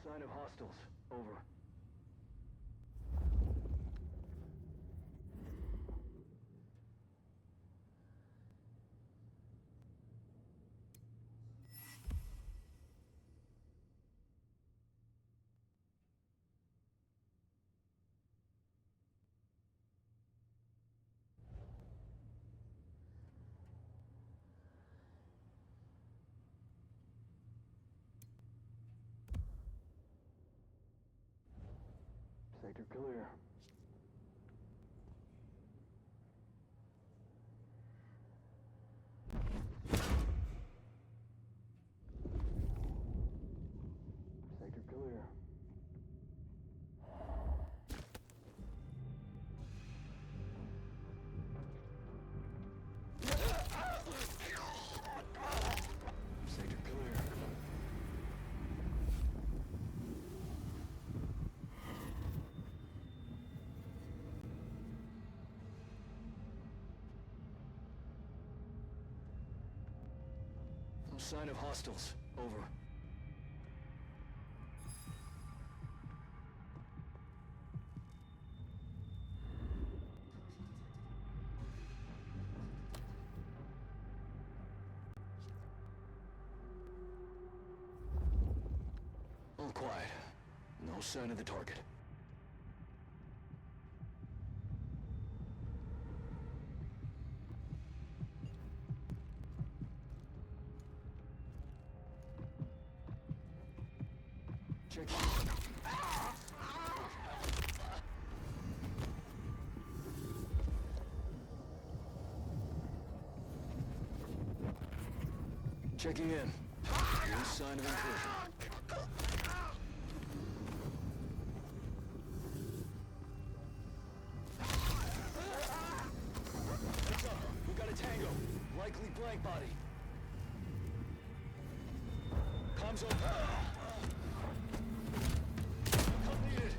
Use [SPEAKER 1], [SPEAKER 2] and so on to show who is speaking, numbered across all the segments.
[SPEAKER 1] sign of hostiles. Over. Sector clear. Sector clear. Sector clear. No sign of hostiles. Over. All quiet. No sign of the target. Check. Checking in. No sign of intrusion. Heads up. We got a tango. Likely blank body. Comms open. Help needed.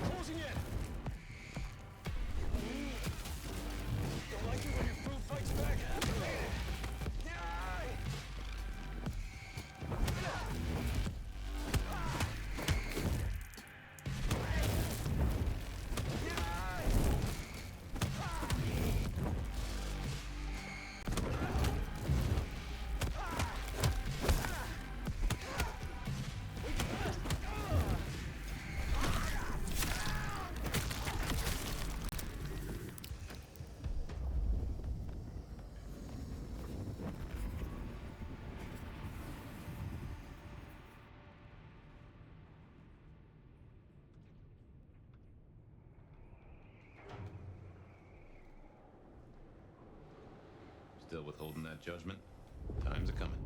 [SPEAKER 1] Closing in. Don't like it when your food fights back.
[SPEAKER 2] Still withholding that judgment? Time's a-coming.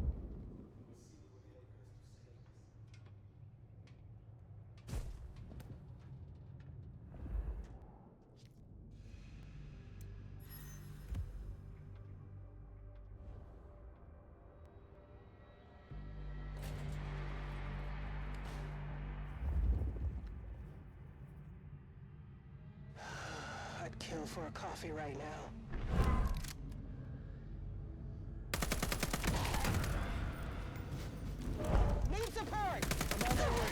[SPEAKER 3] I'd kill for a coffee right now. Need support! I'm on my way.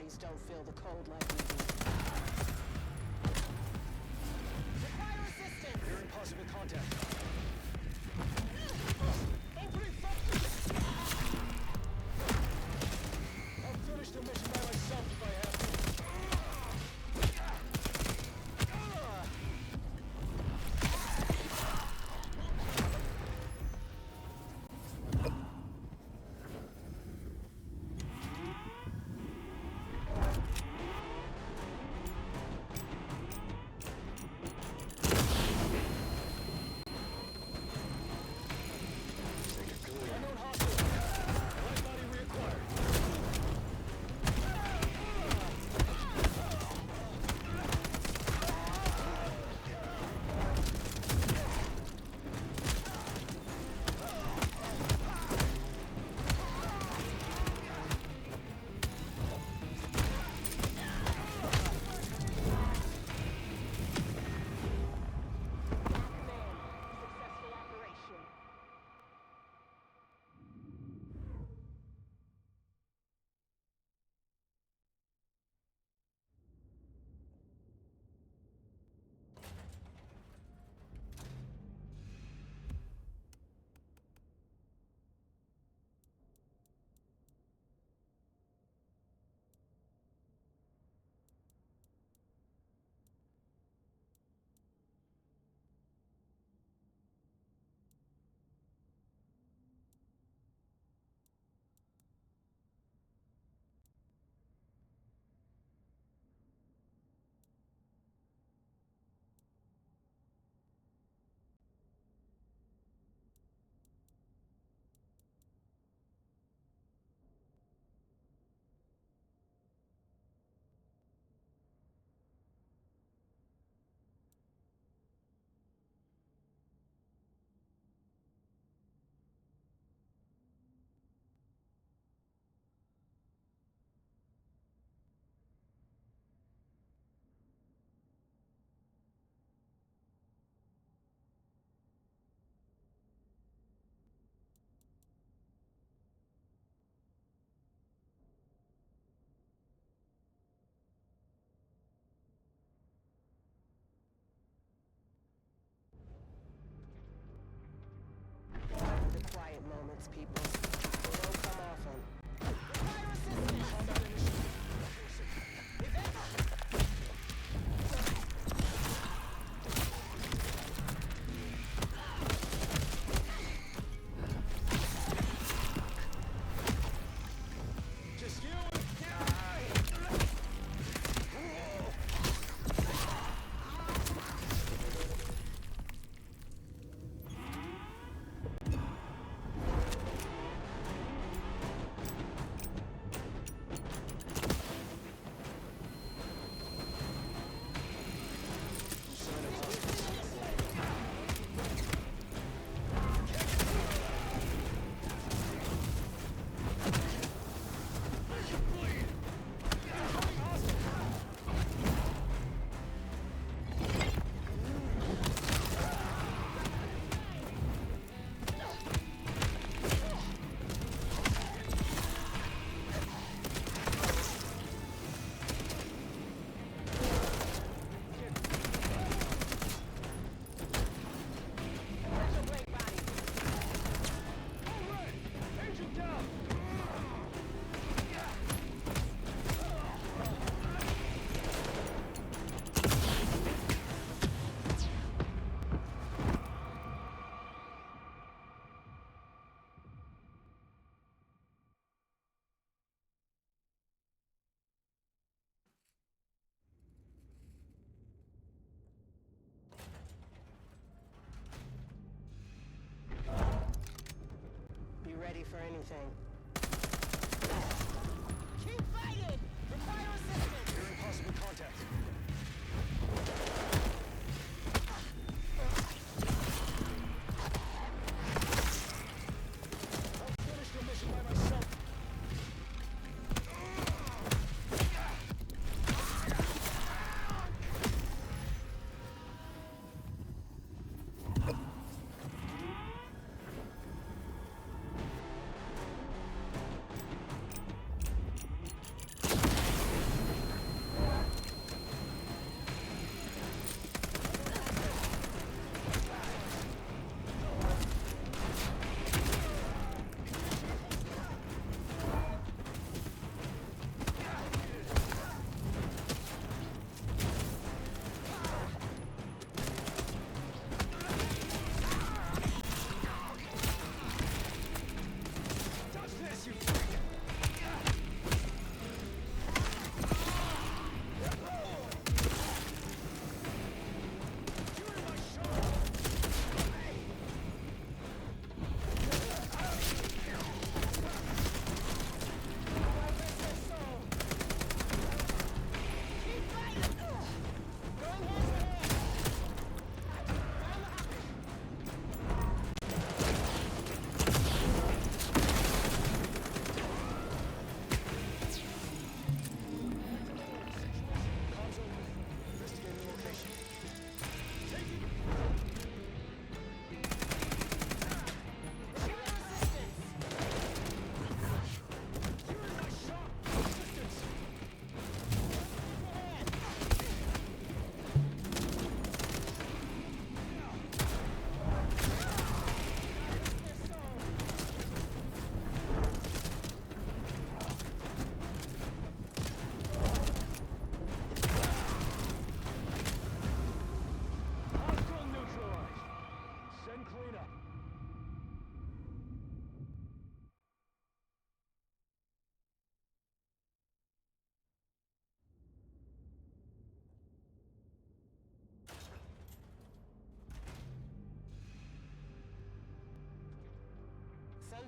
[SPEAKER 3] bodies don't feel the cold like we do. Require assistance!
[SPEAKER 1] Hearing possible contact.
[SPEAKER 3] Opening fire!
[SPEAKER 1] I'll finish the mission by myself if I have to. Unknown hostile. Right body reacquired.
[SPEAKER 3] Successful operation. The quiet moments, people. They don't come often. Require assistance!
[SPEAKER 1] Combat initiative. Just you and
[SPEAKER 3] Be ready for anything.
[SPEAKER 1] keep fighting! Require assistance! Hearing possible contact. I'll finish the mission by myself.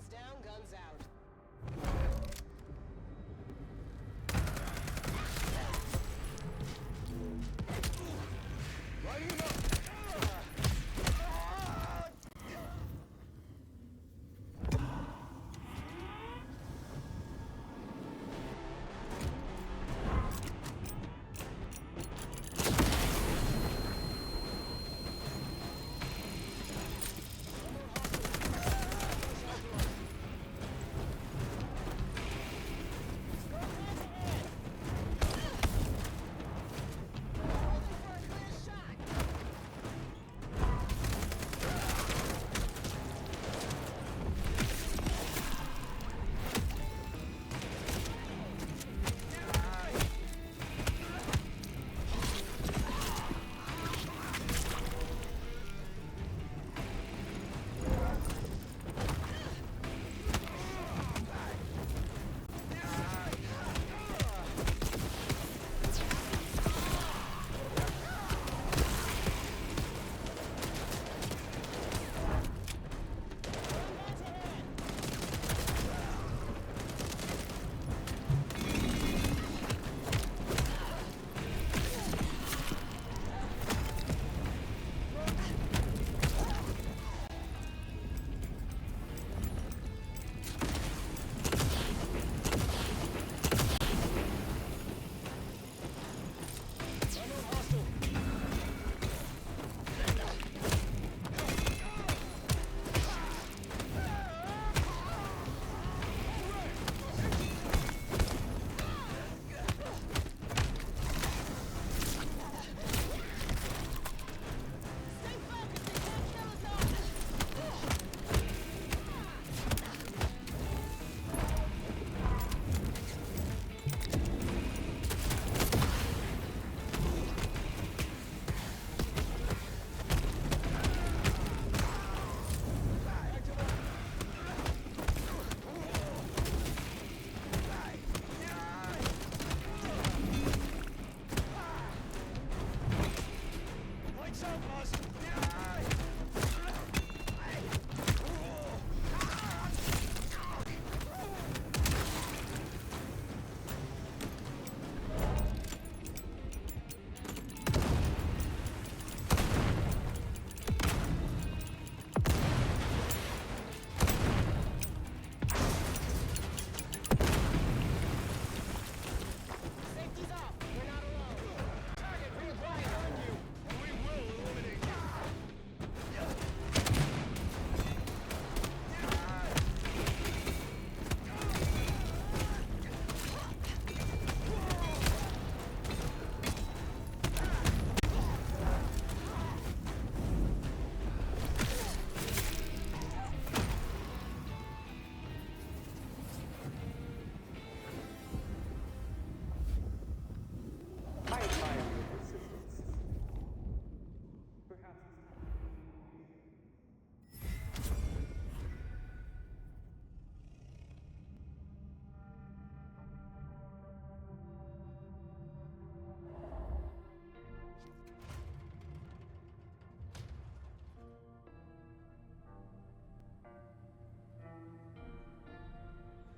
[SPEAKER 3] Guns down, guns out.
[SPEAKER 1] Lighting him up!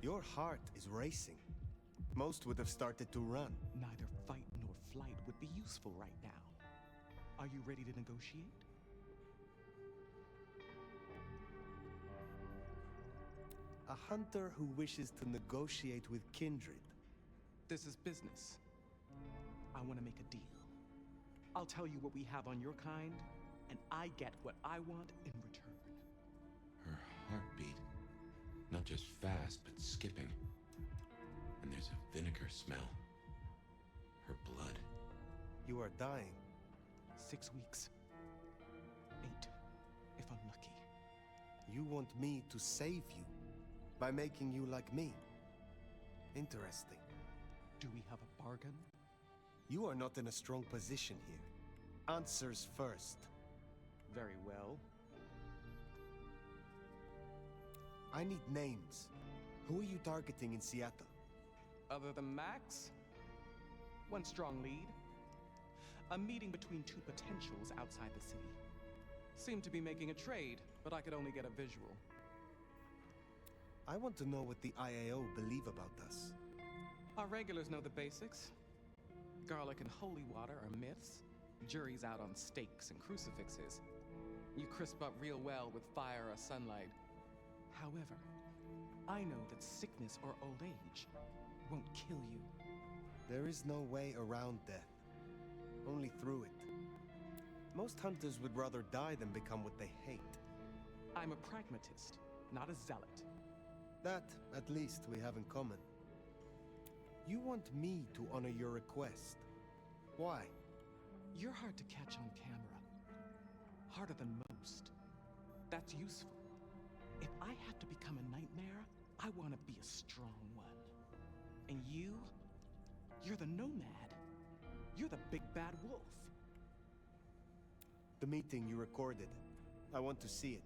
[SPEAKER 4] Your heart is racing. Most would have started to run.
[SPEAKER 5] Neither fight nor flight would be useful right now. Are you ready to negotiate?
[SPEAKER 4] A hunter who wishes to negotiate with kindred.
[SPEAKER 5] This is business. I want to make a deal. I'll tell you what we have on your kind, and I get what I want in return.
[SPEAKER 2] Her heartbeat. Not just fast, but skipping. And there's a vinegar smell. Her blood.
[SPEAKER 4] You are dying.
[SPEAKER 5] 6 weeks. 8, if I'm lucky.
[SPEAKER 4] You want me to save you by making you like me. Interesting.
[SPEAKER 5] Do we have a bargain?
[SPEAKER 4] You are not in a strong position here. Answers first.
[SPEAKER 5] Very well.
[SPEAKER 4] I need names. Who are you targeting in Seattle?
[SPEAKER 5] Other than Max? One strong lead. A meeting between two potentials outside the city. Seemed to be making a trade, but I could only get a visual.
[SPEAKER 4] I want to know what the IAO believe about us.
[SPEAKER 5] Our regulars know the basics. Garlic and holy water are myths. Jury's out on stakes and crucifixes. You crisp up real well with fire or sunlight. However, I know that sickness or old age won't kill you.
[SPEAKER 4] There is no way around death. Only through it. Most hunters would rather die than become what they hate.
[SPEAKER 5] I'm a pragmatist, not a zealot.
[SPEAKER 4] That, at least, we have in common. You want me to honor your request. Why?
[SPEAKER 5] You're hard to catch on camera. Harder than most. That's useful. If I have to become a nightmare, I want to be a strong one. And you're the nomad. You're the big bad wolf.
[SPEAKER 4] The meeting you recorded. I want to see it.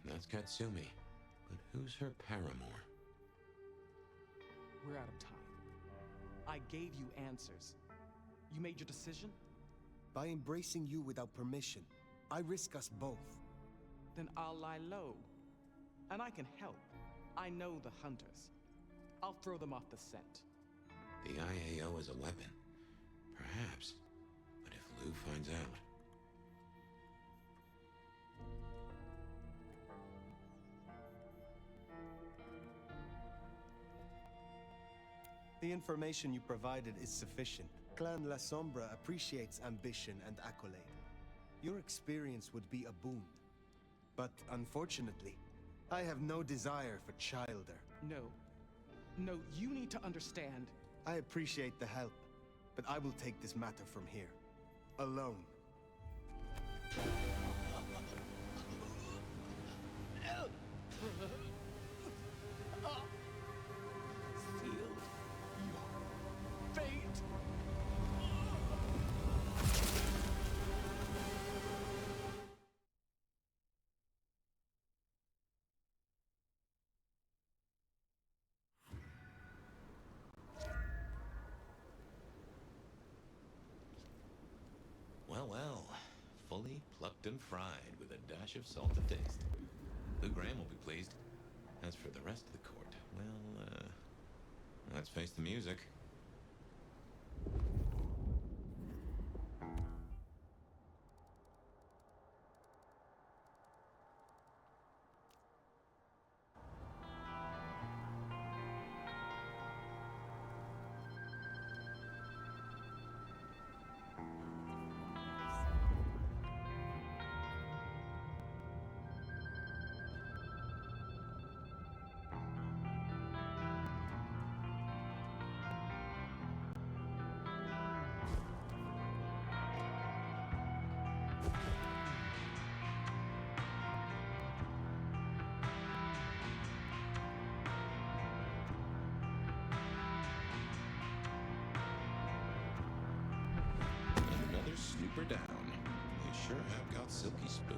[SPEAKER 2] That's Katsumi. But who's her paramour?
[SPEAKER 5] We're out of time. I gave you answers. You made your decision?
[SPEAKER 4] By embracing you without permission, I risk us both.
[SPEAKER 5] Then I'll lie low. And I can help. I know the hunters. I'll throw them off the scent.
[SPEAKER 2] The IAO is a weapon. Perhaps. But if Lou finds out...
[SPEAKER 4] The information you provided is sufficient. Clan La Sombra appreciates ambition and accolade. Your experience would be a boon. But unfortunately, I have no desire for childer.
[SPEAKER 5] No, you need to understand.
[SPEAKER 4] I appreciate the help, but I will take this matter from here. Alone.
[SPEAKER 5] Sealed your fate.
[SPEAKER 2] Well. Fully plucked and fried with a dash of salt to taste. Lou Graham will be pleased. As for the rest of the court, well, let's face the music. Another snooper down. You sure have got silky spooked.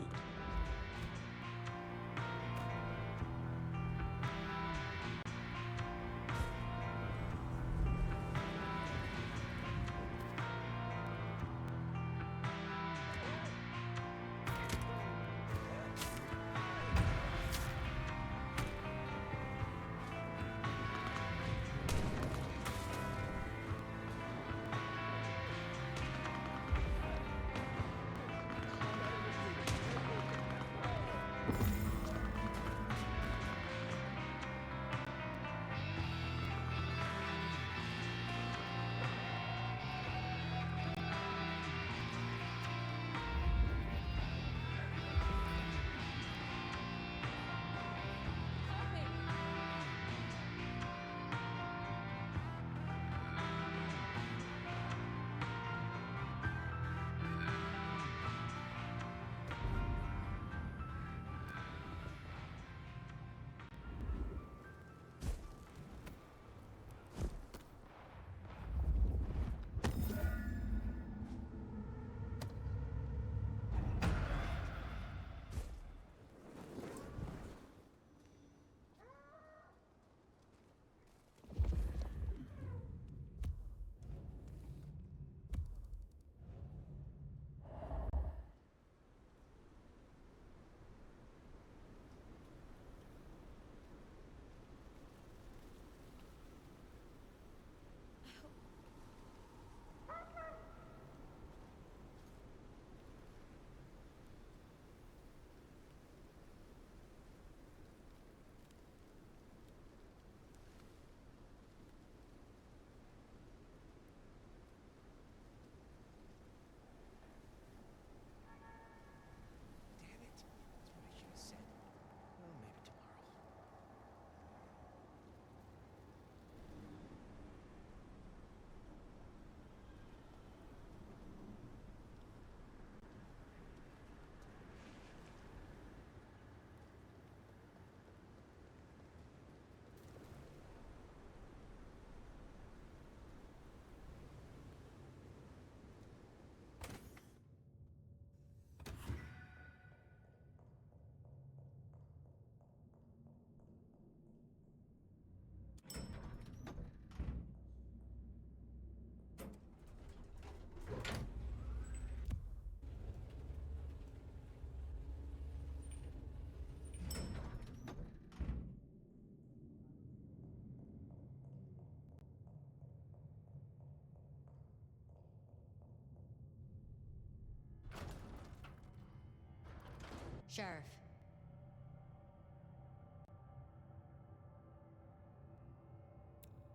[SPEAKER 6] Sheriff.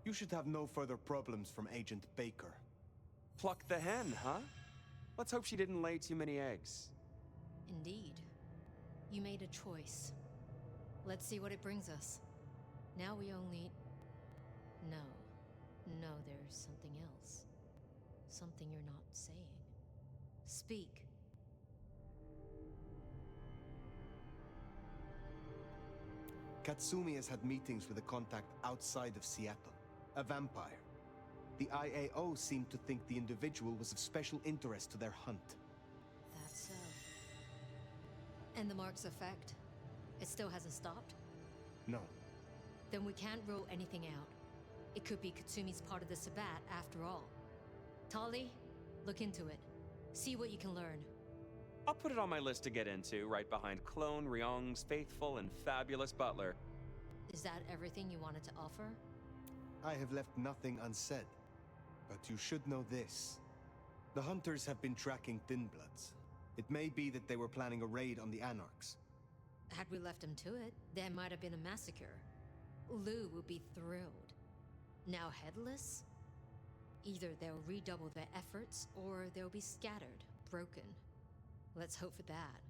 [SPEAKER 4] You should have no further problems from Agent Baker.
[SPEAKER 7] Pluck the hen, huh? Let's hope she didn't lay too many eggs.
[SPEAKER 6] Indeed. You made a choice. Let's see what it brings us. Now we only... No. No, there's something else. Something you're not saying. Speak.
[SPEAKER 4] Katsumi has had meetings with a contact outside of Seattle, a vampire. The IAO seemed to think the individual was of special interest to their hunt.
[SPEAKER 6] That's so. And the mark's effect? It still hasn't stopped?
[SPEAKER 4] No.
[SPEAKER 6] Then we can't rule anything out. It could be Katsumi's part of the Sabbat after all. Tali, look into it. See what you can learn.
[SPEAKER 7] I'll put it on my list to get into, right behind Clone Ryong's faithful and fabulous butler.
[SPEAKER 6] Is that everything you wanted to offer?
[SPEAKER 4] I have left nothing unsaid. But you should know this. The hunters have been tracking Thin Bloods. It may be that they were planning a raid on the Anarchs.
[SPEAKER 6] Had we left him to it, there might have been a massacre. Lou would be thrilled. Now headless? Either they'll redouble their efforts, or they'll be scattered, broken. Let's hope for that.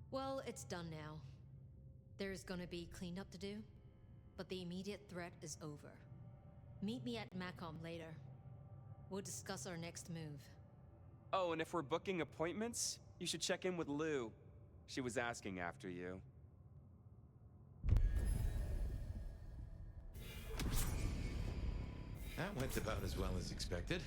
[SPEAKER 6] Well, it's done now. There's gonna be cleanup to do, but the immediate threat is over. Meet me at Macom later. We'll discuss our next move.
[SPEAKER 7] Oh, and if we're booking appointments, you should check in with Lou. She was asking after you.
[SPEAKER 2] That went about as well as expected.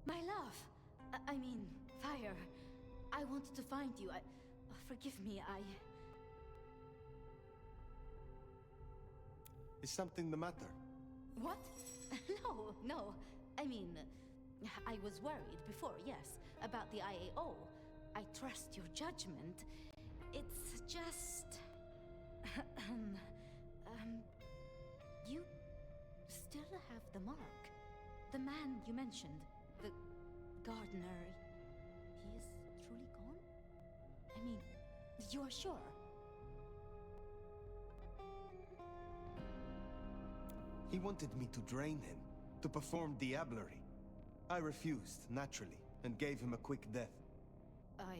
[SPEAKER 8] My love! I mean, Fire. I wanted to find you. Forgive me,
[SPEAKER 4] Is something the matter?
[SPEAKER 8] What? No. I mean, I was worried before, yes, about the IAO. I trust your judgment. It's just... You still have the mark. The man you mentioned, the gardener, he is truly gone? I mean, you are sure?
[SPEAKER 4] He wanted me to drain him, to perform diablerie. I refused, naturally, and gave him a quick death.
[SPEAKER 8] I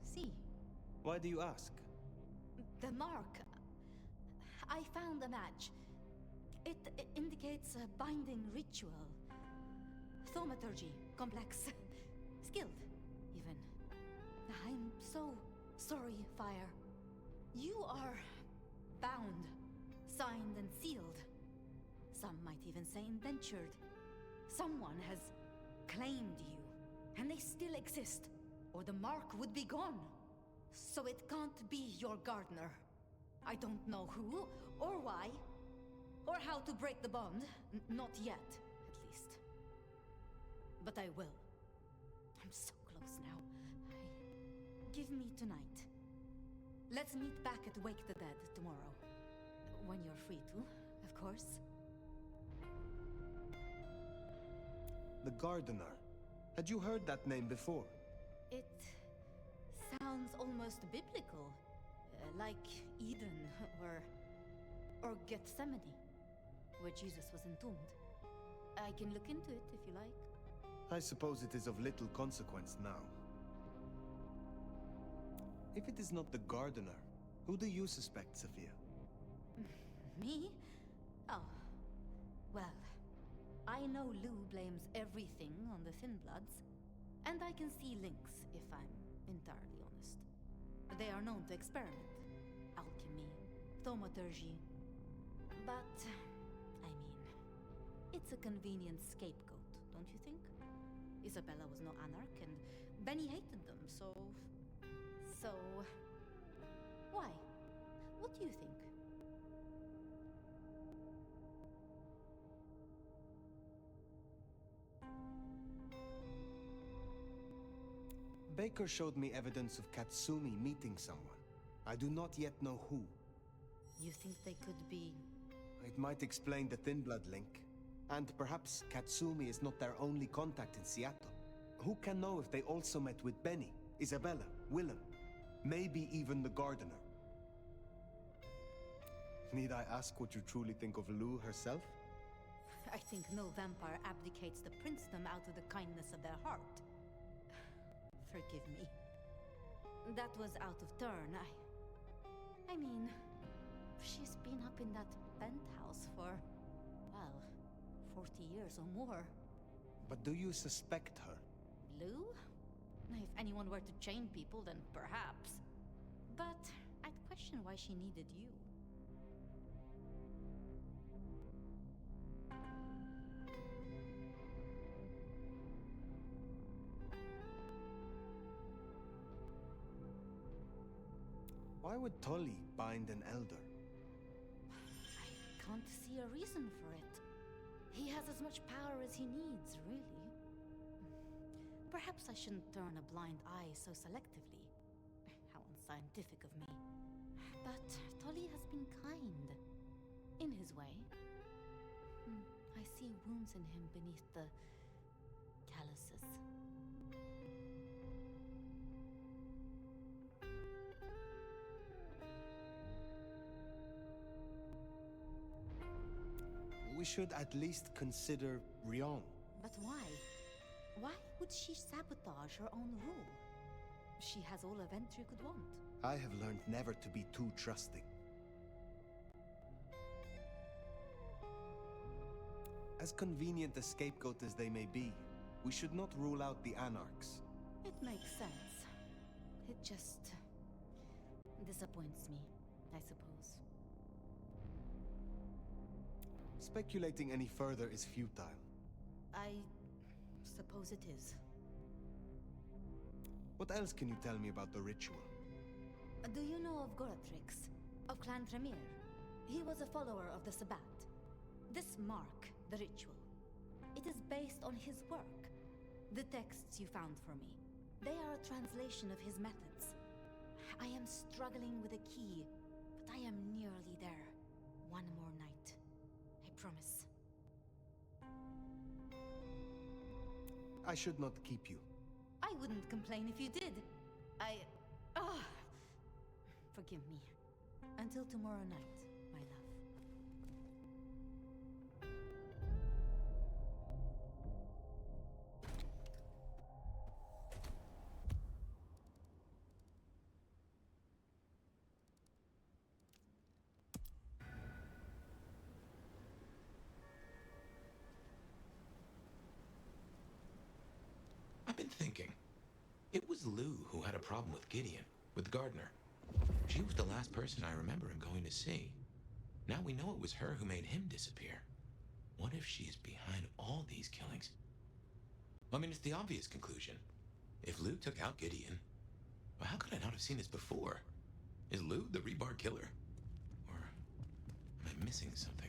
[SPEAKER 8] see.
[SPEAKER 4] Why do you ask?
[SPEAKER 8] The mark. I found a match. It indicates a binding ritual. Thaumaturgy, complex. Skilled, even. I'm so sorry, Fire. You are bound, signed and sealed. Some might even say indentured. Someone has claimed you, and they still exist, or the mark would be gone. So it can't be your gardener. I don't know who, or why, or how to break the bond. Not yet, at least. But I will. I'm so close now. Give me tonight. Let's meet back at Wake the Dead tomorrow. When you're free to, of course.
[SPEAKER 4] The Gardener. Had you heard that name before?
[SPEAKER 8] It sounds almost biblical. Like Eden, or Gethsemane, where Jesus was entombed. I can look into it if you like.
[SPEAKER 4] I suppose it is of little consequence now. If it is not the Gardener, who do you suspect, Sophia?
[SPEAKER 8] Me? Oh. Well, I know Lou blames everything on the Thin Bloods, and I can see links, if I'm entirely honest. They are known to experiment. Alchemy, thaumaturgy. But, I mean, it's a convenient scapegoat, don't you think? Isabella was no anarch, and Benny hated them, so... So... Why? What do you think?
[SPEAKER 4] Baker showed me evidence of Katsumi meeting someone. I do not yet know who.
[SPEAKER 8] You think they could be...
[SPEAKER 4] It might explain the Thin Blood link. And perhaps Katsumi is not their only contact in Seattle. Who can know if they also met with Benny, Isabella, Willem, maybe even the gardener? Need I ask what you truly think of Lou herself?
[SPEAKER 8] I think no vampire abdicates the princedom out of the kindness of their heart. Forgive me. That was out of turn. I mean, she's been up in that penthouse for, well, 40 years or more.
[SPEAKER 4] But do you suspect her?
[SPEAKER 8] Lou? If anyone were to chain people, then perhaps. But I'd question why she needed you.
[SPEAKER 4] Why would Tully bind an elder?
[SPEAKER 8] I can't see a reason for it. He has as much power as he needs, really. Perhaps I shouldn't turn a blind eye so selectively. How unscientific of me. But Tully has been kind. In his way. I see wounds in him beneath the calluses.
[SPEAKER 4] We should at least consider Rion.
[SPEAKER 8] But why? Why would she sabotage her own rule? She has all a Ventru could want.
[SPEAKER 4] I have learned never to be too trusting. As convenient a scapegoat as they may be, we should not rule out the Anarchs.
[SPEAKER 8] It makes sense. It just disappoints me, I suppose.
[SPEAKER 4] Speculating any further is futile.
[SPEAKER 8] I suppose it is.
[SPEAKER 4] What else can you tell me about the ritual?
[SPEAKER 8] Do you know of Goratrix, of Clan Tremere? He was a follower of the Sabbat. This mark, the ritual, it is based on his work. The texts you found for me, they are a translation of his methods. I am struggling with a key, but I am nearly there. One more night. I promise.
[SPEAKER 4] I should not keep you.
[SPEAKER 8] I wouldn't complain if you did. Forgive me. Until tomorrow night, my love.
[SPEAKER 2] I've been thinking. It was Lou who had a problem with Gideon, with Gardner. She was the last person I remember him going to see. Now we know it was her who made him disappear. What if she's behind all these killings? I mean, it's the obvious conclusion. If Lou took out Gideon, well, how could I not have seen this before? Is Lou the rebar killer? Or am I missing something?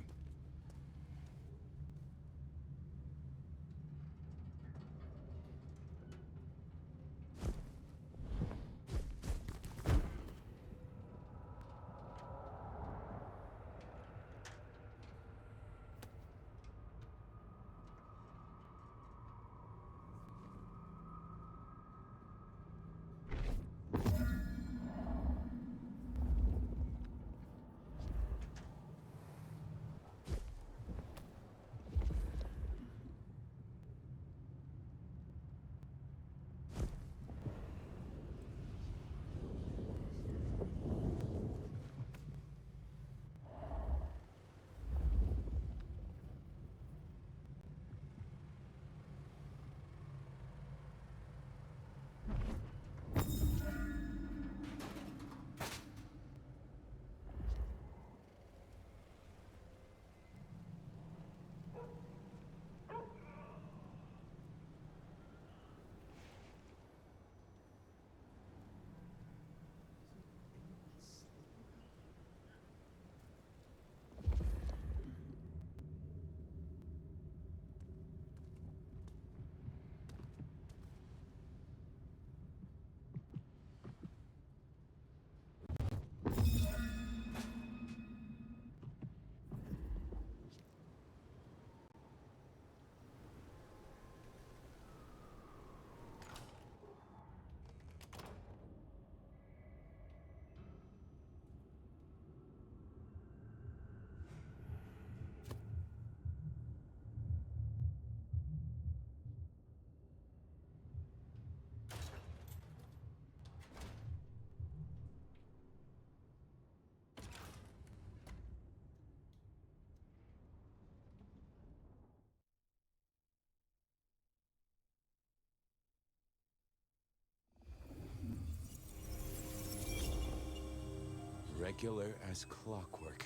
[SPEAKER 2] Regular as clockwork.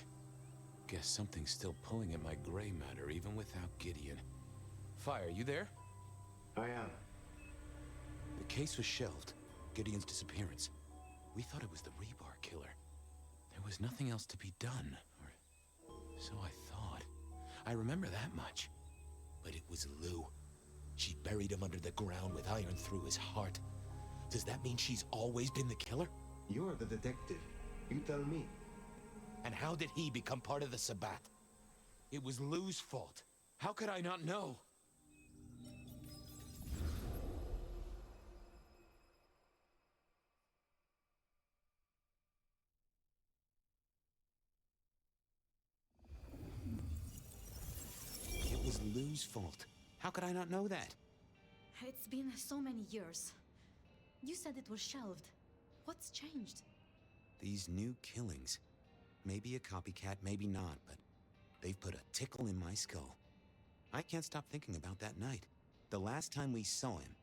[SPEAKER 2] Guess something's still pulling at my gray matter even without Gideon. Fire, you there?
[SPEAKER 9] I am.
[SPEAKER 2] The case was shelved. Gideon's disappearance. We thought it was the rebar killer. There was nothing else to be done, or so I thought. I remember that much. But it was Lou. She buried him under the ground with iron through his heart. Does that mean she's always been the killer?
[SPEAKER 9] You're the detective. You tell me.
[SPEAKER 2] And how did he become part of the Sabbat? It was Lou's fault. How could I not know? It was Lou's fault. How could I not know that?
[SPEAKER 8] It's been so many years. You said it was shelved. What's changed?
[SPEAKER 2] These new killings. Maybe a copycat, maybe not, but they've put a tickle in my skull. I can't stop thinking about that night. The last time we saw him,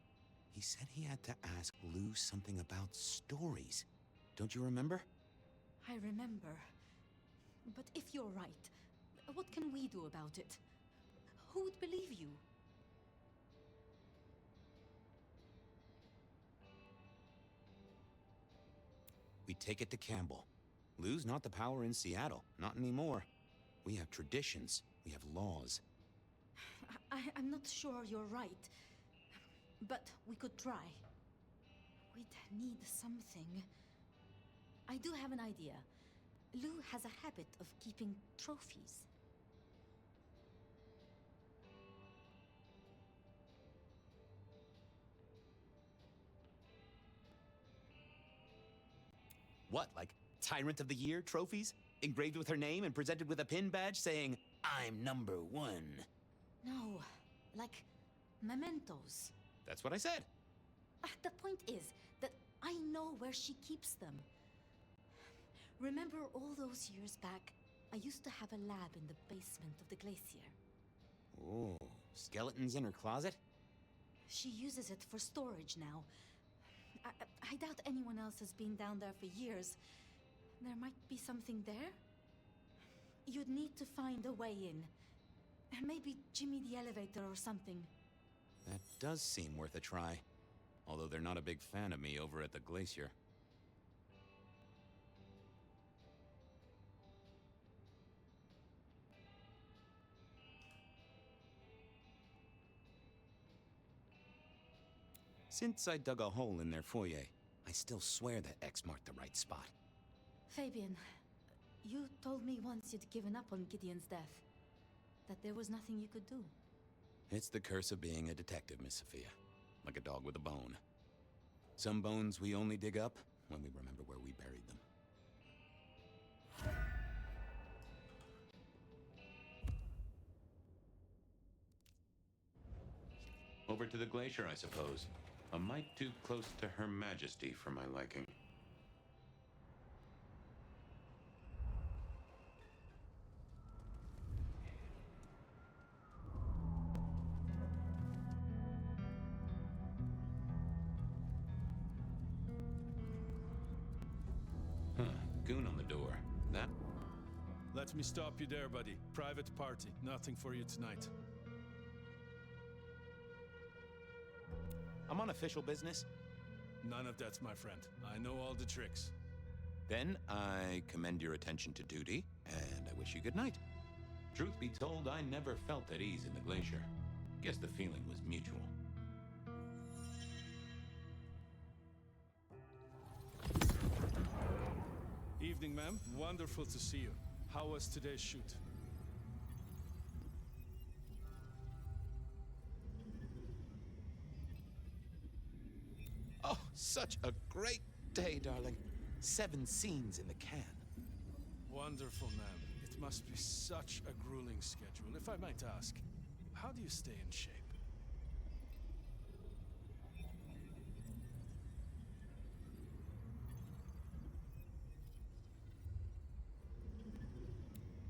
[SPEAKER 2] he said he had to ask Lou something about stories. Don't you remember?
[SPEAKER 8] I remember. But if you're right, what can we do about it? Who would believe you?
[SPEAKER 2] We take it to Campbell. Lou's not the power in Seattle. Not anymore. We have traditions. We have laws.
[SPEAKER 8] I'm not sure you're right. But we could try. We'd need something. I do have an idea. Lou has a habit of keeping trophies.
[SPEAKER 2] What, like Tyrant of the Year trophies? Engraved with her name and presented with a pin badge saying, I'm #1.
[SPEAKER 8] No, like mementos.
[SPEAKER 2] That's what I said.
[SPEAKER 8] The point is that I know where she keeps them. Remember all those years back, I used to have a lab in the basement of the glacier.
[SPEAKER 2] Oh, skeletons in her closet?
[SPEAKER 8] She uses it for storage now. I doubt anyone else has been down there for years. There might be something there. You'd need to find a way in. Maybe Jimmy the elevator or something.
[SPEAKER 2] That does seem worth a try. Although they're not a big fan of me over at the glacier. Since I dug a hole in their foyer, I still swear that X marked the right spot.
[SPEAKER 8] Fabian, you told me once you'd given up on Gideon's death. That there was nothing you could do.
[SPEAKER 2] It's the curse of being a detective, Miss Sophia. Like a dog with a bone. Some bones we only dig up when we remember where we buried them. Over to the glacier, I suppose. A mite too close to Her Majesty for my liking. Huh, goon on the door. That...
[SPEAKER 10] Let me stop you there, buddy. Private party. Nothing for you tonight.
[SPEAKER 2] I'm on official business.
[SPEAKER 10] None of that, my friend. I know all the tricks.
[SPEAKER 2] Then I commend your attention to duty, and I wish you good night. Truth be told, I never felt at ease in the glacier. Guess the feeling was mutual.
[SPEAKER 10] Evening, ma'am. Wonderful to see you. How was today's shoot?
[SPEAKER 2] Oh, such a great day, darling. 7 scenes in the can.
[SPEAKER 10] Wonderful, ma'am. It must be such a grueling schedule. If I might ask, how do you stay in shape?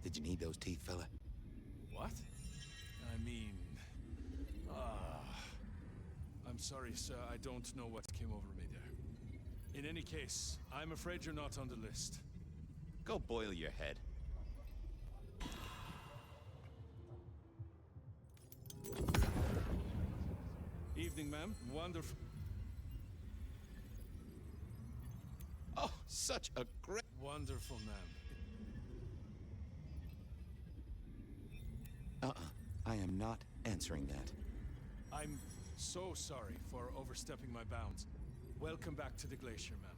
[SPEAKER 2] Did you need those teeth, fella?
[SPEAKER 10] What? I mean... I'm sorry, sir. I don't know what came over me there. In any case, I'm afraid you're not on the list.
[SPEAKER 11] Go boil your head.
[SPEAKER 10] Evening, ma'am. Wonderful.
[SPEAKER 11] Oh, such a great...
[SPEAKER 10] Wonderful, ma'am.
[SPEAKER 11] I am not answering that.
[SPEAKER 10] I'm so sorry for overstepping my bounds. Welcome back to the Glacier, ma'am.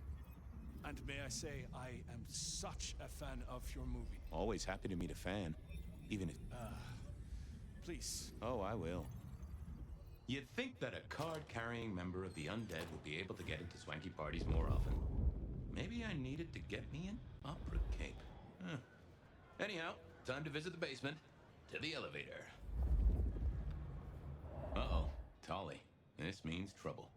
[SPEAKER 10] And may I say, I am such a fan of your movie.
[SPEAKER 11] Always happy to meet a fan. Even if...
[SPEAKER 10] Please.
[SPEAKER 11] Oh, I will.
[SPEAKER 2] You'd think that a card-carrying member of the undead would be able to get into swanky parties more often. Maybe I needed to get me an opera cape. Huh. Anyhow, time to visit the basement. To the elevator. Uh-oh, Tolly. This means trouble.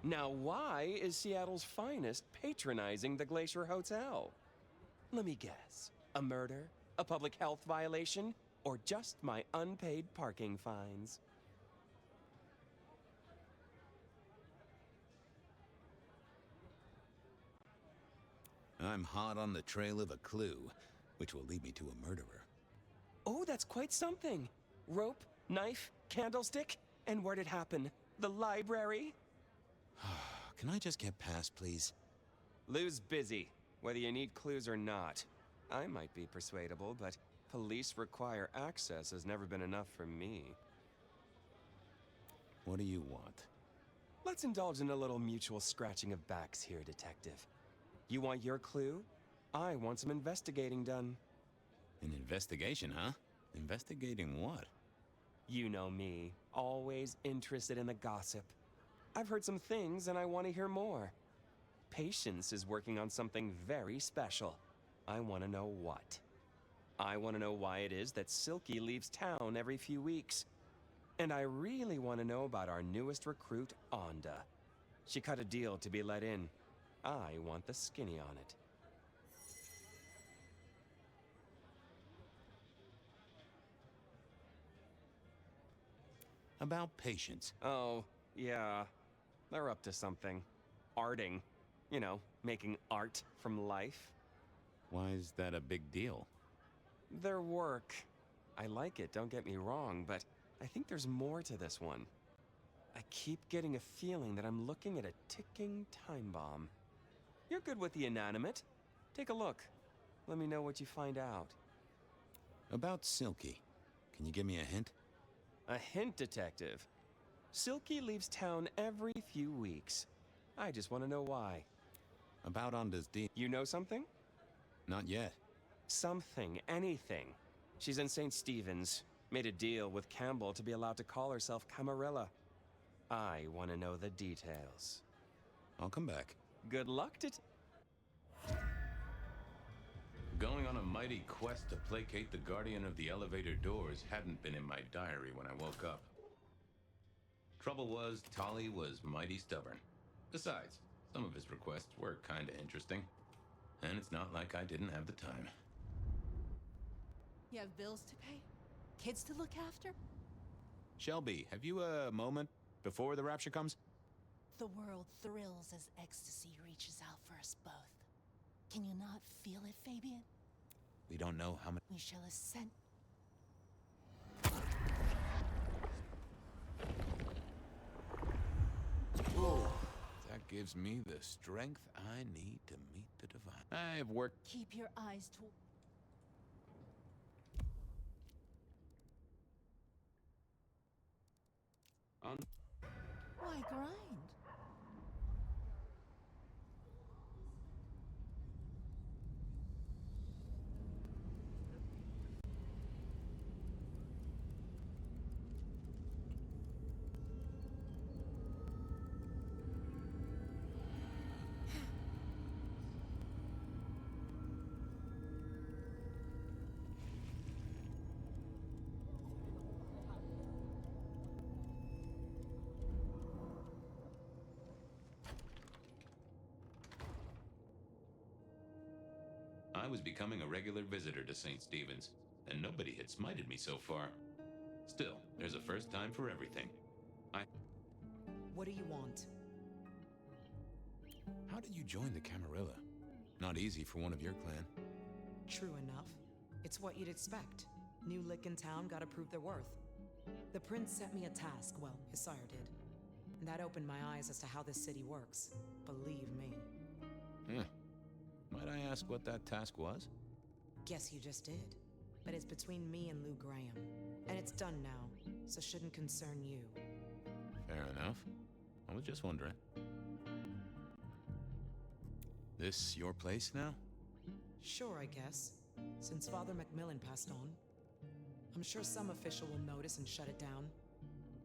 [SPEAKER 7] Now, why is Seattle's finest patronizing the Glacier Hotel? Let me guess. A murder? A public health violation? Or just my unpaid parking fines?
[SPEAKER 11] I'm hot on the trail of a clue, which will lead me to a murderer.
[SPEAKER 7] Oh, that's quite something. Rope, knife, candlestick, and where'd it happen? The library?
[SPEAKER 11] Can I just get past, please?
[SPEAKER 7] Lou's busy, whether you need clues or not. I might be persuadable, but police require access has never been enough for me.
[SPEAKER 11] What do you want?
[SPEAKER 7] Let's indulge in a little mutual scratching of backs here, Detective. You want your clue? I want some investigating done.
[SPEAKER 11] An investigation, huh? Investigating what?
[SPEAKER 7] You know me, always interested in the gossip. I've heard some things and I want to hear more. Patience is working on something very special. I want to know what. I want to know why it is that Silky leaves town every few weeks. And I really want to know about our newest recruit, Onda. She cut a deal to be let in. I want the skinny on it.
[SPEAKER 11] About patience.
[SPEAKER 7] Oh, yeah. They're up to something. Arting. You know, making art from life.
[SPEAKER 11] Why is that a big deal?
[SPEAKER 7] Their work. I like it, don't get me wrong, but I think there's more to this one. I keep getting a feeling that I'm looking at a ticking time bomb. You're good with the inanimate. Take a look. Let me know what you find out.
[SPEAKER 11] About Silky. Can you give me a hint?
[SPEAKER 7] A hint, Detective. Silky leaves town every few weeks. I just want to know why.
[SPEAKER 11] About Onda's deal.
[SPEAKER 7] You know something?
[SPEAKER 11] Not yet.
[SPEAKER 7] Something, anything. She's in St. Stephen's. Made a deal with Campbell to be allowed to call herself Camarilla. I want to know the details.
[SPEAKER 11] I'll come back.
[SPEAKER 7] Good luck,
[SPEAKER 2] Going on a mighty quest to placate the guardian of the elevator doors hadn't been in my diary when I woke up. Trouble was, Tolly was mighty stubborn. Besides, some of his requests were kinda interesting. And it's not like I didn't have the time.
[SPEAKER 12] You have bills to pay? Kids to look after?
[SPEAKER 11] Shelby, have you a moment before the rapture comes?
[SPEAKER 12] The world thrills as ecstasy reaches out for us both. Can you not feel it, Fabian?
[SPEAKER 11] We don't know how many...
[SPEAKER 12] We shall ascend.
[SPEAKER 11] That gives me the strength I need to meet the divine. I have worked...
[SPEAKER 12] Keep your eyes to... Why grind?
[SPEAKER 2] I was becoming a regular visitor to St. Stephen's, and nobody had smited me so far. Still, there's a first time for everything.
[SPEAKER 13] What do you want?
[SPEAKER 2] How
[SPEAKER 11] How did you join the Camarilla? Not easy for one of your clan.
[SPEAKER 13] True enough. It's what you'd expect. New lick in town gotta prove their worth. The prince set me a task, well, his sire did. And that opened my eyes as to how this city works. Believe me.
[SPEAKER 11] Might I ask what that task was?
[SPEAKER 13] Guess you just did. But it's between me and Lou Graham. And it's done now, so shouldn't concern you.
[SPEAKER 11] Fair enough. I was just wondering. This your place now?
[SPEAKER 13] Sure, I guess. Since Father Macmillan passed on. I'm sure some official will notice and shut it down.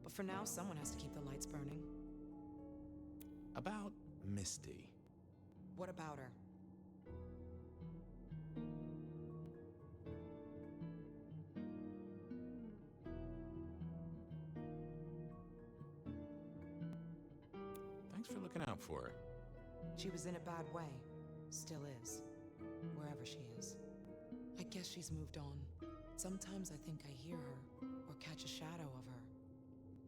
[SPEAKER 13] But for now, someone has to keep the lights burning.
[SPEAKER 11] About Misty.
[SPEAKER 13] What about her?
[SPEAKER 11] Thanks for looking out for her.
[SPEAKER 13] She was in a bad way. Still is. Wherever she is. I guess she's moved on. Sometimes I think I hear her, or catch a shadow of her.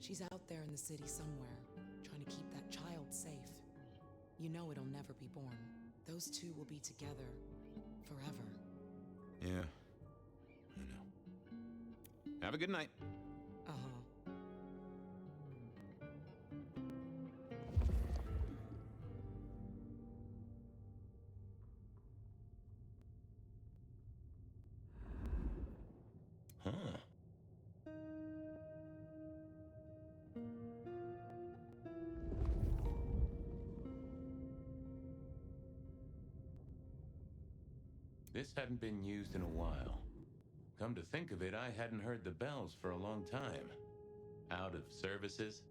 [SPEAKER 13] She's out there in the city somewhere, trying to keep that child safe. You know it'll never be born. Those two will be together forever.
[SPEAKER 11] Yeah, I know. Have a good night.
[SPEAKER 13] Uh-huh.
[SPEAKER 2] Huh. This hadn't been used in a while. Come to think of it, I hadn't heard the bells for a long time. Out of services?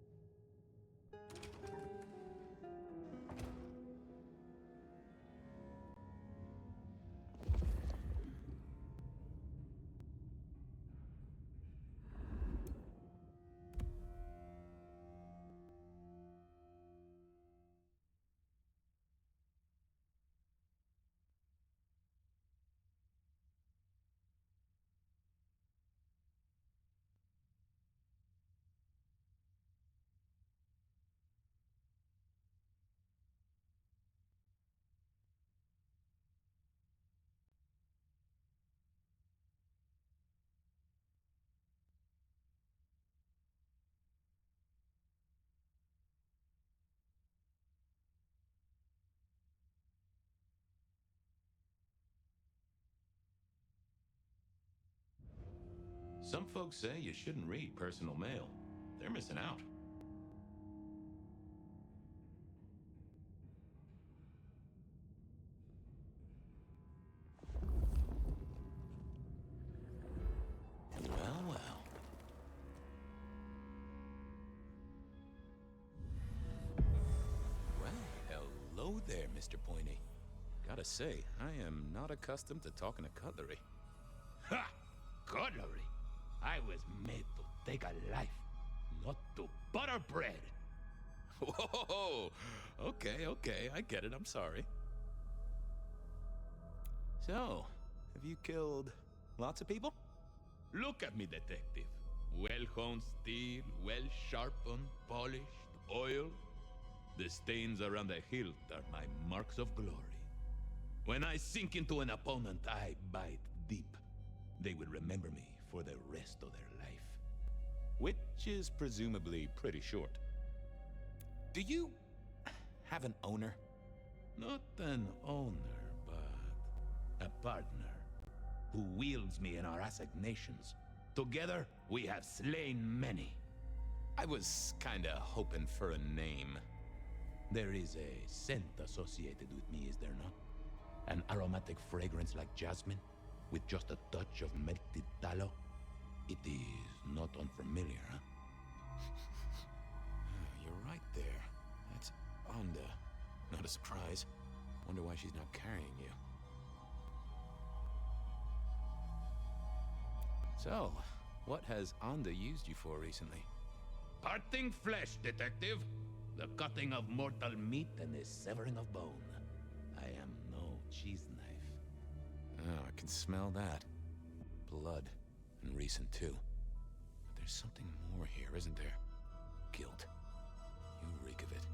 [SPEAKER 2] Some folks say you shouldn't read personal mail. They're missing out. Well, well.
[SPEAKER 11] Well, hello there, Mr. Pointy. Gotta say, I am not accustomed to talking to cutlery.
[SPEAKER 14] Ha! Cutlery? I was made to take a life, not to butter bread.
[SPEAKER 11] Whoa! Okay, I get it, I'm sorry. So, have you killed lots of people?
[SPEAKER 14] Look at me, detective. Well-honed steel, well-sharpened, polished, oiled. The stains around the hilt are my marks of glory. When I sink into an opponent, I bite deep. They will remember me for the rest of their life.
[SPEAKER 11] Which is presumably pretty short. Do you have an owner?
[SPEAKER 14] Not an owner, but a partner who wields me in our assignations. Together, we have slain many.
[SPEAKER 11] I was kinda hoping for a name.
[SPEAKER 14] There is a scent associated with me, is there not? An aromatic fragrance like jasmine, with just a touch of melted tallow. It is not unfamiliar, huh?
[SPEAKER 11] You're right there. That's Onda. Not a surprise. Wonder why she's not carrying you. So, what has Onda used you for recently?
[SPEAKER 14] Parting flesh, detective. The cutting of mortal meat and the severing of bone. I am no cheese knife.
[SPEAKER 11] Oh, I can smell that. Blood. And recent, too. But there's something more here, isn't there? Guilt. You reek of it.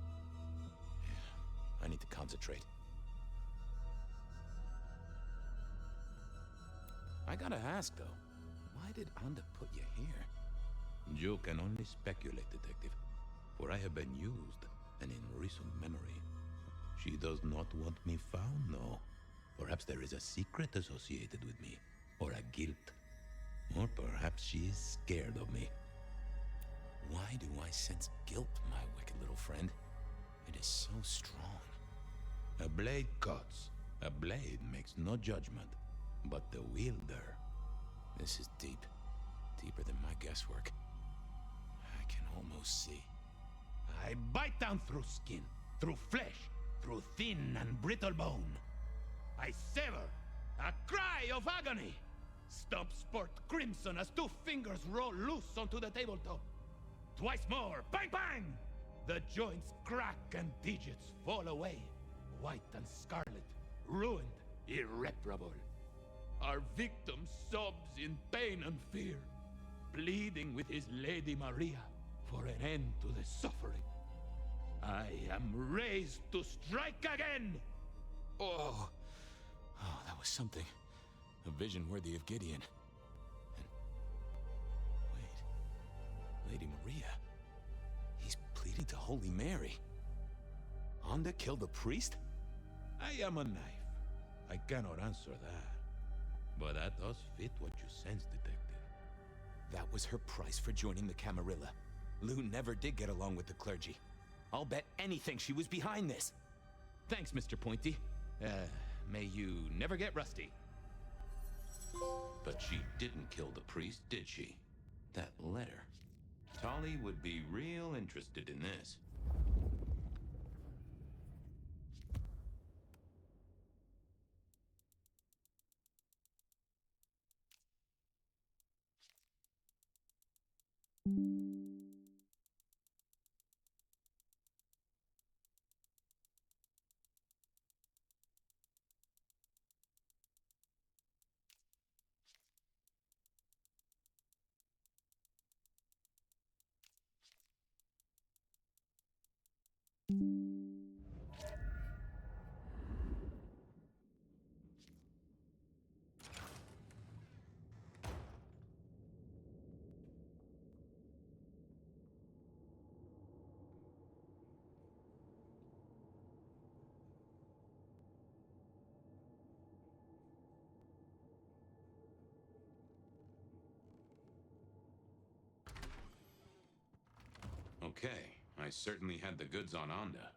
[SPEAKER 11] Yeah, I need to
[SPEAKER 2] concentrate. I gotta ask, though, why did Anda put you here?
[SPEAKER 14] You can only speculate, Detective, for I have been used, and in recent memory. She does not want me found, no. Perhaps there is a secret associated with me, or a guilt. Or perhaps she is scared of me.
[SPEAKER 2] Why do I sense guilt, my wicked little friend? It is so strong.
[SPEAKER 14] A blade cuts. A blade makes no judgment, but the wielder.
[SPEAKER 2] This is deep. Deeper than my guesswork. I can almost see.
[SPEAKER 14] I bite down through skin, through flesh, through thin and brittle bone. I sever, a cry of agony. Stumps spurt crimson as 2 fingers roll loose onto the tabletop. Twice more, bang bang! The joints crack and digits fall away, white and scarlet, ruined, irreparable. Our victim sobs in pain and fear, pleading with his Lady Maria for an end to the suffering. I am raised to strike again!
[SPEAKER 2] Oh, that was something. A vision worthy of Gideon. And... wait. Lady Maria. He's pleading to Holy Mary. Anda killed the priest?
[SPEAKER 14] I am a knife. I cannot answer that. But that does fit what you sense, Detective.
[SPEAKER 2] That was her price for joining the Camarilla. Lou never did get along with the clergy. I'll bet anything she was behind this.
[SPEAKER 7] Thanks, Mr. Pointy. May you never get rusty.
[SPEAKER 2] But she didn't kill the priest, did she? That letter. Tali would be real interested in this. Okay, I certainly had the goods on Anda.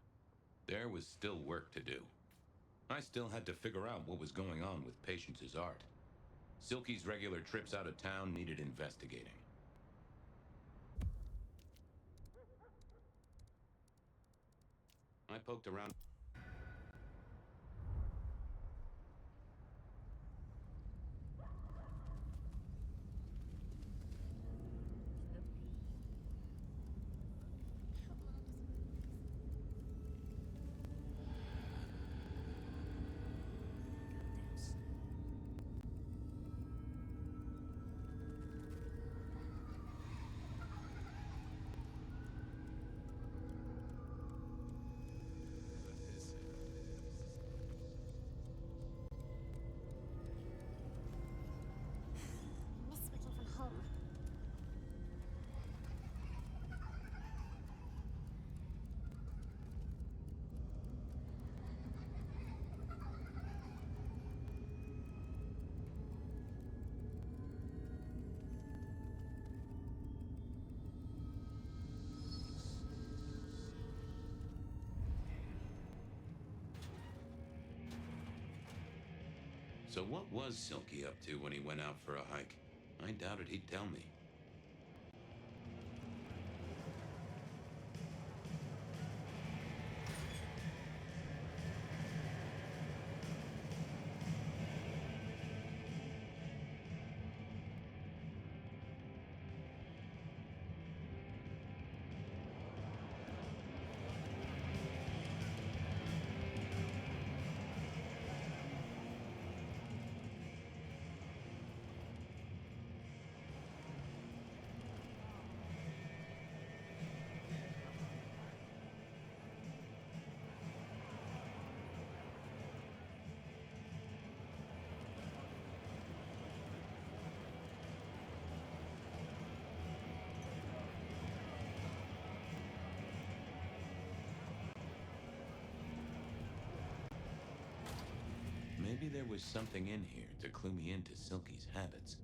[SPEAKER 2] There was still work to do. I still had to figure out what was going on with Patience's art. Silky's regular trips out of town needed investigating. I poked around.
[SPEAKER 15] Miss working from home.
[SPEAKER 2] So what was Silky up to when he went out for a hike? I doubted he'd tell me. Maybe there was something in here to clue me into Silky's habits.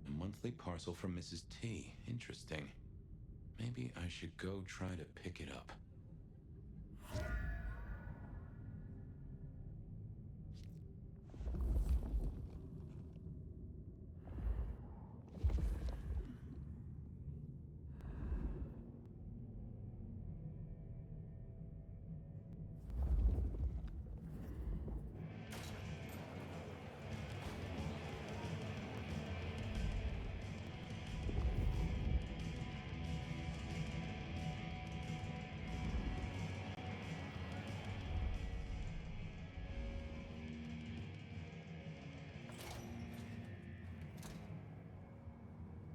[SPEAKER 2] A monthly parcel from Mrs. T. Interesting. Maybe I should go try to pick it up.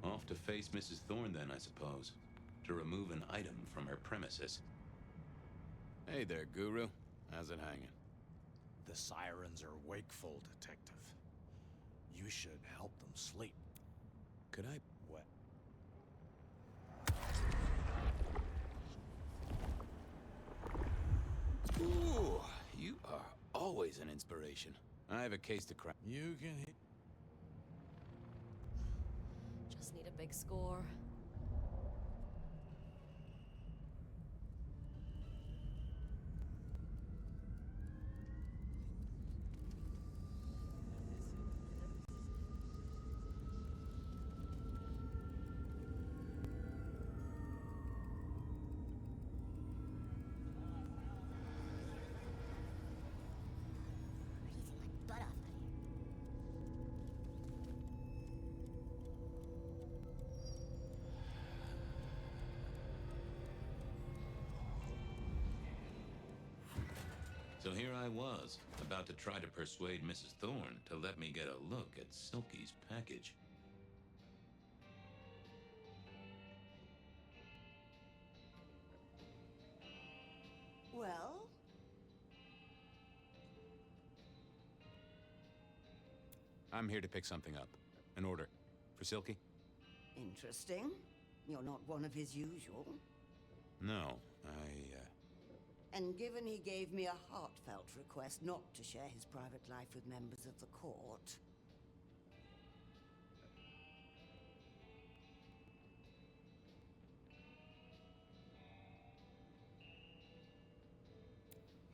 [SPEAKER 2] Off to face Mrs. Thorne then, I suppose. To remove an item from her premises.
[SPEAKER 16] Hey there, Guru. How's it hanging?
[SPEAKER 10] The sirens are wakeful, Detective. You should help them sleep.
[SPEAKER 16] Could I...
[SPEAKER 10] What?
[SPEAKER 16] Ooh, you are always an inspiration. I have a case to crack.
[SPEAKER 10] You can hit...
[SPEAKER 17] Just need a big score.
[SPEAKER 2] So here I was, about to try to persuade Mrs. Thorne to let me get a look at Silky's package.
[SPEAKER 18] Well?
[SPEAKER 16] I'm here to pick something up. An order. For Silky?
[SPEAKER 18] Interesting. You're not one of his usual.
[SPEAKER 16] No,
[SPEAKER 18] And given he gave me a heartfelt request not to share his private life with members of the court...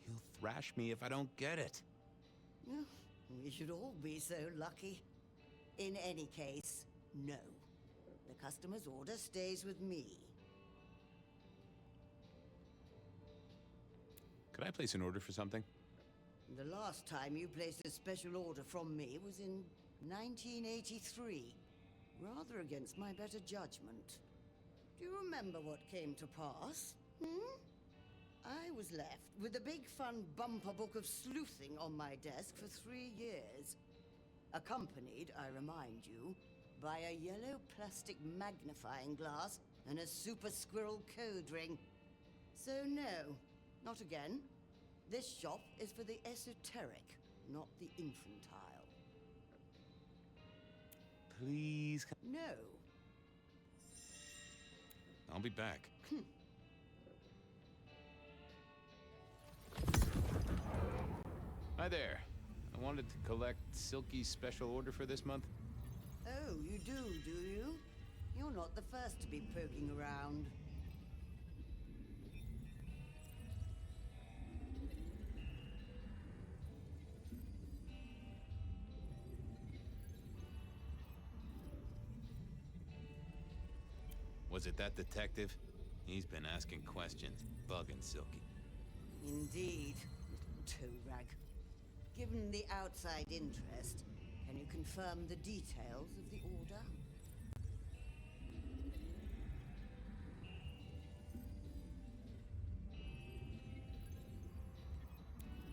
[SPEAKER 16] He'll thrash me if I don't get it.
[SPEAKER 18] We should all be so lucky. In any case, no. The customer's order stays with me.
[SPEAKER 16] Could I place an order for something?
[SPEAKER 18] The last time you placed a special order from me was in 1983. Rather against my better judgment. Do you remember what came to pass? I was left with a big fun bumper book of sleuthing on my desk for 3 years. Accompanied, I remind you, by a yellow plastic magnifying glass and a super squirrel code ring. So no, not again. This shop is for the esoteric, not the infantile.
[SPEAKER 16] Please.
[SPEAKER 18] No.
[SPEAKER 16] I'll be back. Hi there. I wanted to collect Silky's special order for this month.
[SPEAKER 18] Oh, you do you? You're not the first to be poking around.
[SPEAKER 16] Was it that detective? He's been asking questions, bugging Silky.
[SPEAKER 18] Indeed, little toe rag. Given the outside interest, can you confirm the details of the order?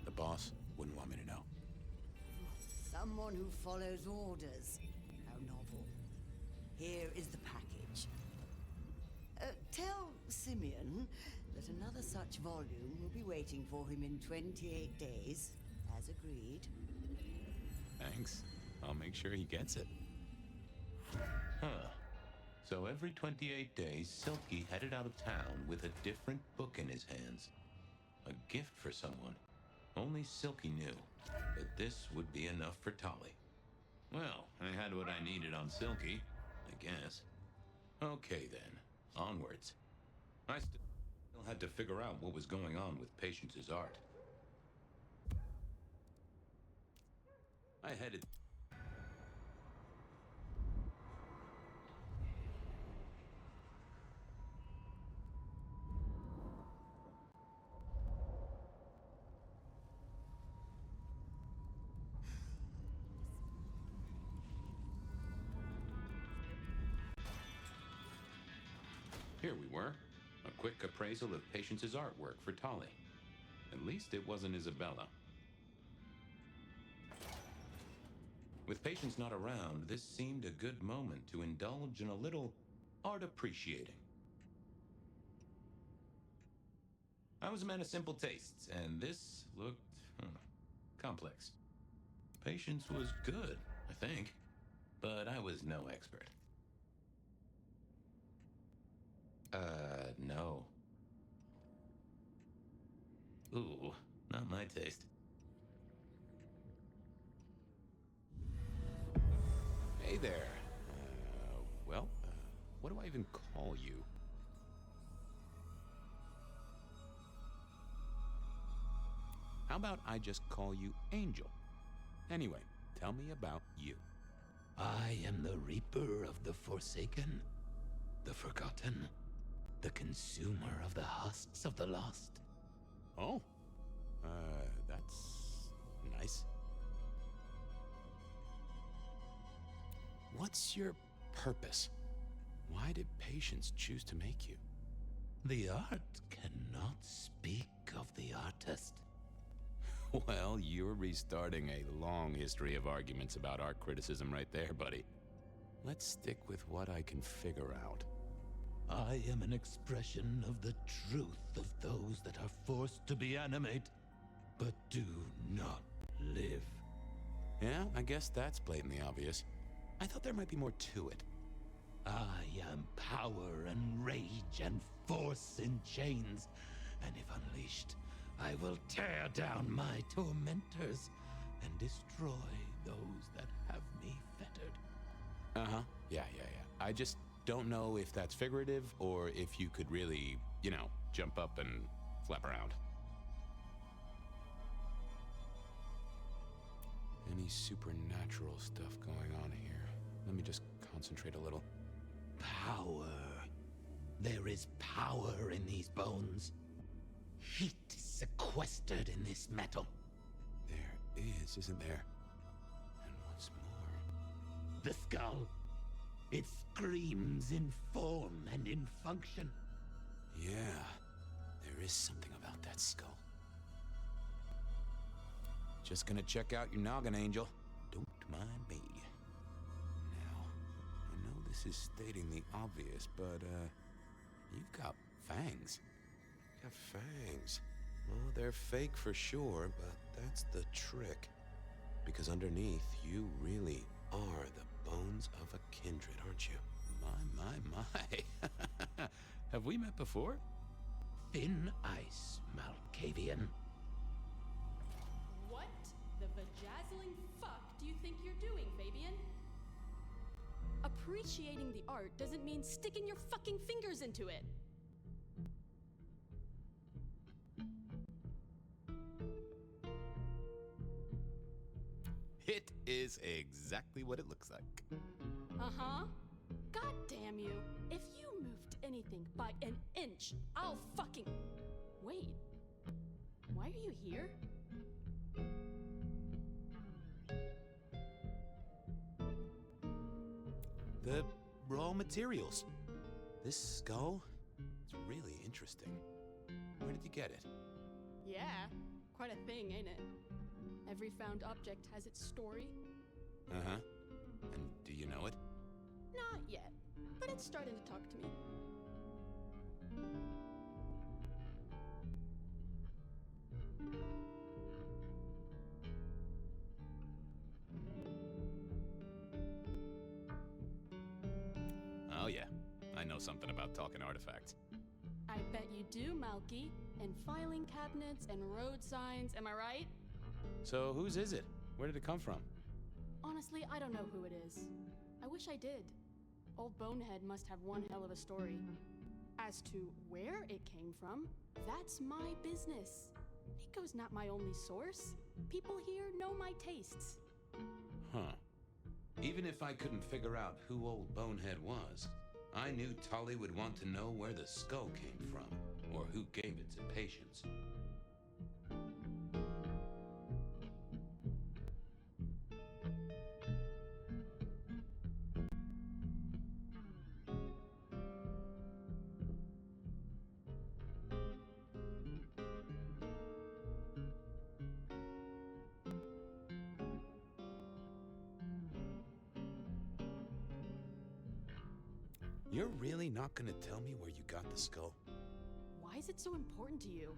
[SPEAKER 16] The boss wouldn't want me to know.
[SPEAKER 18] Someone who follows orders. How novel. Here is the package. Tell Simeon that another such volume will be waiting for him in 28 days, as agreed.
[SPEAKER 16] Thanks. I'll make sure he gets it.
[SPEAKER 2] Huh. So every 28 days, Silky headed out of town with a different book in his hands. A gift for someone. Only Silky knew. But this would be enough for Tolly. Well, I had what I needed on Silky, I guess. Okay then, onwards. I still had to figure out what was going on with Patience's art. I headed... Here we were. A quick appraisal of Patience's artwork for Tolly. At least it wasn't Isabella. With Patience not around, this seemed a good moment to indulge in a little art appreciating. I was a man of simple tastes, and this looked complex. Patience was good, I think, but I was no expert. No. Ooh, not my taste.
[SPEAKER 16] Hey there. What do I even call you? How about I just call you Angel? Anyway, tell me about you.
[SPEAKER 2] I am the Reaper of the Forsaken, the Forgotten, the Consumer of the husks of the lost.
[SPEAKER 16] Oh, that's nice. What's your purpose? Why did Patience choose to make you?
[SPEAKER 2] The art cannot speak of the artist.
[SPEAKER 16] Well, you're restarting a long history of arguments about art criticism right there, buddy. Let's stick with what I can figure out.
[SPEAKER 2] I am an expression of the truth of those that are forced to be animate, but do not live.
[SPEAKER 16] Yeah, I guess that's blatantly obvious. I thought there might be more to it.
[SPEAKER 2] I am power and rage and force in chains, and if unleashed, I will tear down my tormentors and destroy those that have me fettered.
[SPEAKER 16] Uh-huh. Yeah. I just don't know if that's figurative or if you could really, jump up and flap around. Any supernatural stuff going on here? Let me just concentrate a little.
[SPEAKER 2] Power. There is power in these bones. Heat is sequestered in this metal.
[SPEAKER 16] There is, isn't there? And what's more?
[SPEAKER 2] The skull. It screams in form and in function.
[SPEAKER 16] Yeah, there is something about that skull. Just gonna check out your noggin, Angel. Don't mind me. Now, I know this is stating the obvious, but, you've got fangs.
[SPEAKER 7] Got fangs. Well, they're fake for sure, but that's the trick. Because underneath, you really are the bones of a kindred, aren't you?
[SPEAKER 16] My. Have we met before?
[SPEAKER 2] Thin ice, Malkavian.
[SPEAKER 19] What the vajazzling fuck do you think you're doing, Fabian? Appreciating the art doesn't mean sticking your fucking fingers into it.
[SPEAKER 16] It is exactly what it looks like.
[SPEAKER 19] Uh-huh. God damn you. If you moved anything by an inch, I'll fucking... Wait. Why are you here?
[SPEAKER 16] The raw materials. This skull is really interesting. Where did you get it?
[SPEAKER 19] Yeah, quite a thing, ain't it? Every found object has its story.
[SPEAKER 16] Uh-huh. And do you know it?
[SPEAKER 19] Not yet, but it's starting to talk to me.
[SPEAKER 16] I know something about talking artifacts.
[SPEAKER 19] I bet you do, Malky. And filing cabinets and road signs, am I right?
[SPEAKER 16] So whose is it? Where did it come from?
[SPEAKER 19] Honestly, I don't know who it is. I wish I did. Old Bonehead must have one hell of a story. As to where it came from, that's my business. Nico's not my only source. People here know my tastes.
[SPEAKER 16] Huh. Even if I couldn't figure out who Old Bonehead was, I knew Tully would want to know where the skull came from, or who gave it to Patience. You're really not gonna tell me where you got the skull?
[SPEAKER 19] Why is it so important to you?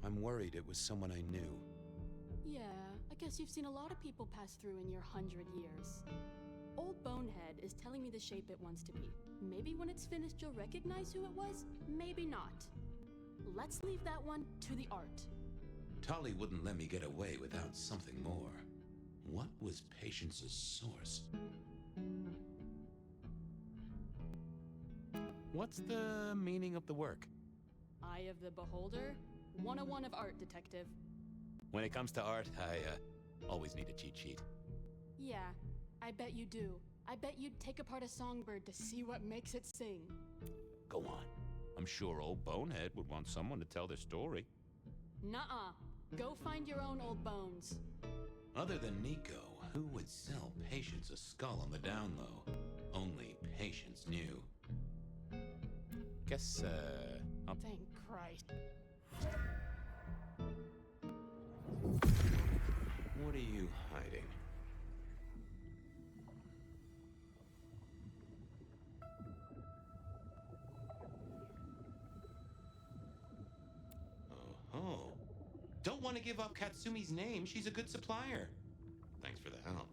[SPEAKER 16] I'm worried it was someone I knew.
[SPEAKER 19] Yeah, I guess you've seen a lot of people pass through in your 100 years. Old Bonehead is telling me the shape it wants to be. Maybe when it's finished you'll recognize who it was, maybe not. Let's leave that one to the art.
[SPEAKER 16] Tully wouldn't let me get away without something more. What was Patience's source? What's the meaning of the work?
[SPEAKER 19] Eye of the Beholder? 101 of art, detective.
[SPEAKER 16] When it comes to art, I always need a cheat sheet.
[SPEAKER 19] Yeah, I bet you do. I bet you'd take apart a songbird to see what makes it sing.
[SPEAKER 16] Go on. I'm sure Old Bonehead would want someone to tell their story.
[SPEAKER 19] Nuh-uh. Go find your own old bones.
[SPEAKER 16] Other than Nico, who would sell Patience a skull on the down low? Only Patience knew. Guess,
[SPEAKER 19] Thank Christ.
[SPEAKER 16] What are you hiding? Oh. Don't want to give up Katsumi's name. She's a good supplier. Thanks for the help.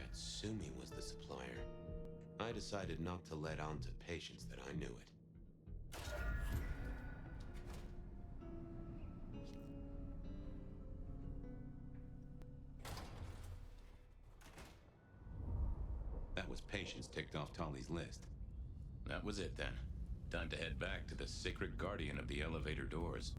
[SPEAKER 16] Katsumi was the supplier. I decided not to let on to Patience that I knew it. That was Patience ticked off Tully's list. That was it then. Time to head back to the sacred guardian of the elevator doors.